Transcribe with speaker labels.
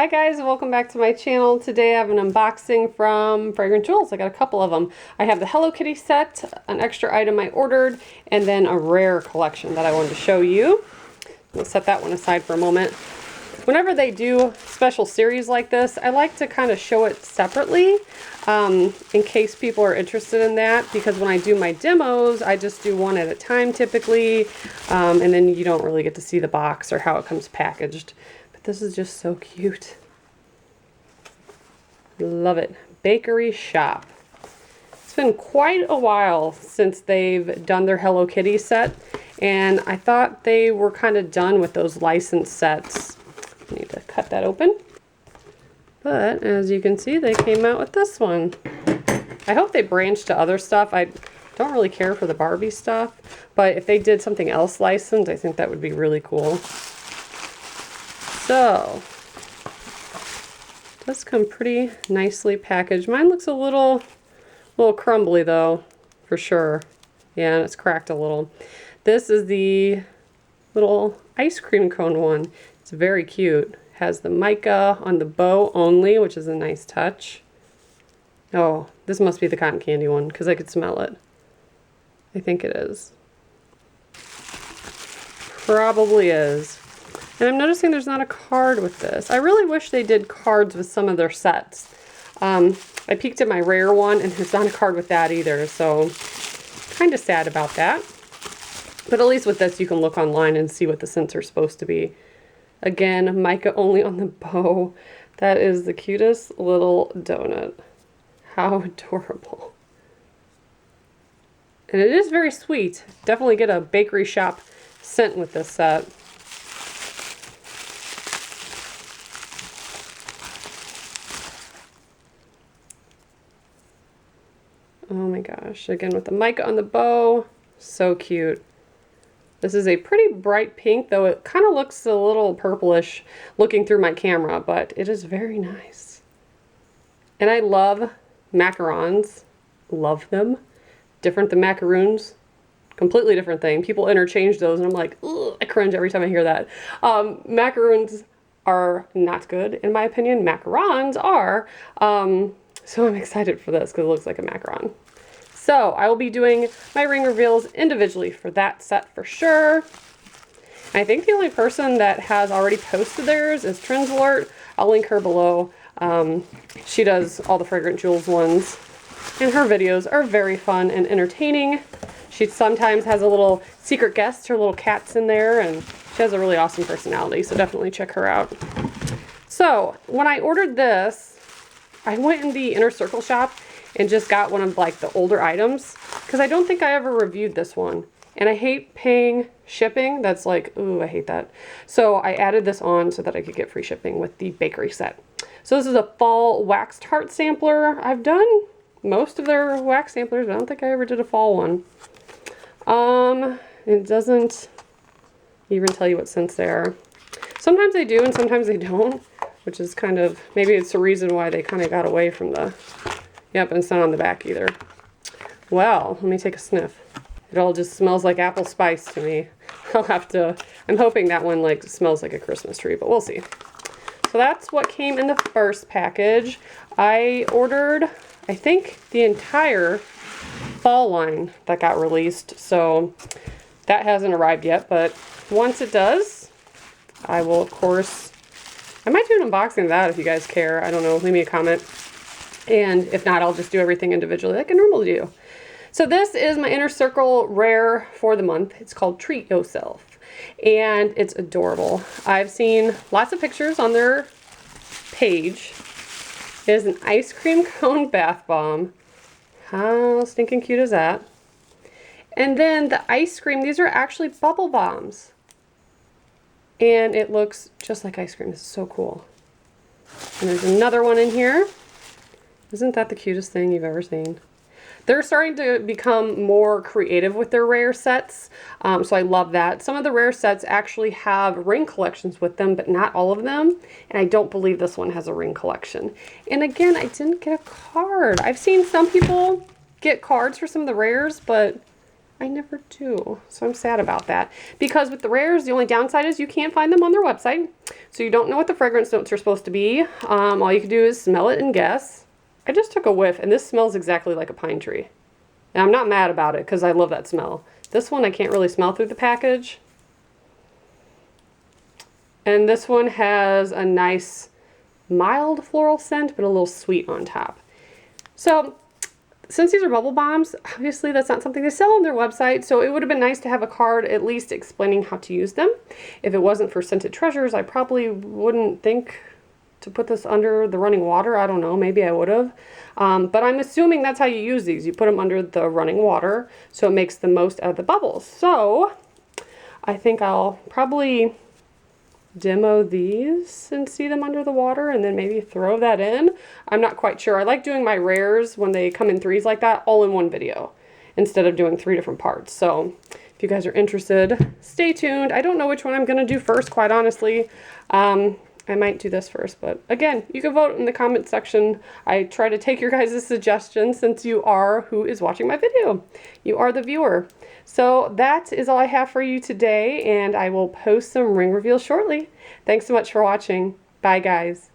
Speaker 1: Hi guys, welcome back to my channel. Today I have an unboxing from Fragrant Jewels. I got a couple of them. I have the Hello Kitty set, an extra item I ordered, and then a rare collection that I wanted to show you. I'll set that one aside for a moment. Whenever they do special series like this, I like to kind of show it separately in case people are interested in that, because when I do my demos, I just do one at a time typically, and then you don't really get to see the box or how it comes packaged. This is just so cute. Love it. Bakery Shop. It's been quite a while since they've done their Hello Kitty set, and I thought they were kind of done with those licensed sets. I need to cut that open. But as you can see, they came out with this one. I hope they branch to other stuff. I don't really care for the Barbie stuff, but if they did something else licensed, I think that would be really cool. So, it does come pretty nicely packaged. Mine looks a little crumbly though, for sure. Yeah, and it's cracked a little. This is the little ice cream cone one. It's very cute. Has the mica on the bow only, which is a nice touch. Oh, this must be the cotton candy one because I could smell it. I think it is. Probably is. And I'm noticing there's not a card with this. I really wish they did cards with some of their sets. I peeked at my rare one and there's not a card with that either, so kind of sad about that. But at least with this you can look online and see what the scents are supposed to be. Again, mica only on the bow. That is the cutest little donut. How adorable. And it is very sweet. Definitely get a bakery shop scent with this set. Oh my gosh, again with the mica on the bow, so cute. This is a pretty bright pink, though it kind of looks a little purplish looking through my camera, but it is very nice. And I love macarons, love them. Different than macaroons, completely different thing. People interchange those and I'm like, ugh, I cringe every time I hear that. Macaroons are not good in my opinion, macarons are. So I'm excited for this because it looks like a macaron. So I will be doing my ring reveals individually for that set for sure. I think the only person that has already posted theirs is Trends Alert. I'll link her below. She does all the Fragrant Jewels ones, and her videos are very fun and entertaining. She sometimes has a little secret guest, her little cat's in there, and she has a really awesome personality, so definitely check her out. So when I ordered this, I went in the Inner Circle shop and just got one of like the older items because I don't think I ever reviewed this one. And I hate paying shipping. That's like, ooh, I hate that. So I added this on so that I could get free shipping with the bakery set. So this is a fall waxed heart sampler. I've done most of their wax samplers, but I don't think I ever did a fall one. It doesn't even tell you what scents they are. Sometimes they do and sometimes they don't, which is kind of, maybe it's the reason why they kind of got away from the, yep, and it's not on the back either. Well, let me take a sniff. It all just smells like apple spice to me. I'll have to, I'm hoping that one like smells like a Christmas tree, but we'll see. So that's what came in the first package. I ordered, I think, the entire fall line that got released, so that hasn't arrived yet, but once it does, I will of course, I might do an unboxing of that if you guys care. I don't know, leave me a comment. And if not, I'll just do everything individually like I normally do. So this is my Inner Circle rare for the month. It's called Treat Yourself. And it's adorable. I've seen lots of pictures on their page. It is an ice cream cone bath bomb. How stinking cute is that? And then the ice cream, these are actually bubble bombs. And it looks just like ice cream. This is so cool. And there's another one in here. Isn't that the cutest thing you've ever seen? They're starting to become more creative with their rare sets, so I love that. Some of the rare sets actually have ring collections with them, but not all of them. And I don't believe this one has a ring collection. And again, I didn't get a card. I've seen some people get cards for some of the rares, but I never do. So I'm sad about that. Because with the rares, the only downside is you can't find them on their website. So you don't know what the fragrance notes are supposed to be. All you can do is smell it and guess. I just took a whiff, and this smells exactly like a pine tree. And I'm not mad about it because I love that smell. This one I can't really smell through the package. And this one has a nice mild floral scent, but a little sweet on top. So since these are bubble bombs, obviously that's not something they sell on their website, so it would have been nice to have a card at least explaining how to use them. If it wasn't for scented treasures, I probably wouldn't think to put this under the running water. I don't know, maybe I would have. But I'm assuming that's how you use these. You put them under the running water, so it makes the most out of the bubbles. So I think I'll probably demo these and see them under the water and then maybe throw that in. I'm not quite sure. I like doing my rares when they come in threes like that all in one video instead of doing 3 different parts. So if you guys are interested, stay tuned. I don't know which one I'm going to do first, quite honestly. I might do this first, but again, you can vote in the comment section. I try to take your guys' suggestions since you are who is watching my video. You are the viewer. So that is all I have for you today, and I will post some ring reveals shortly. Thanks so much for watching. Bye, guys.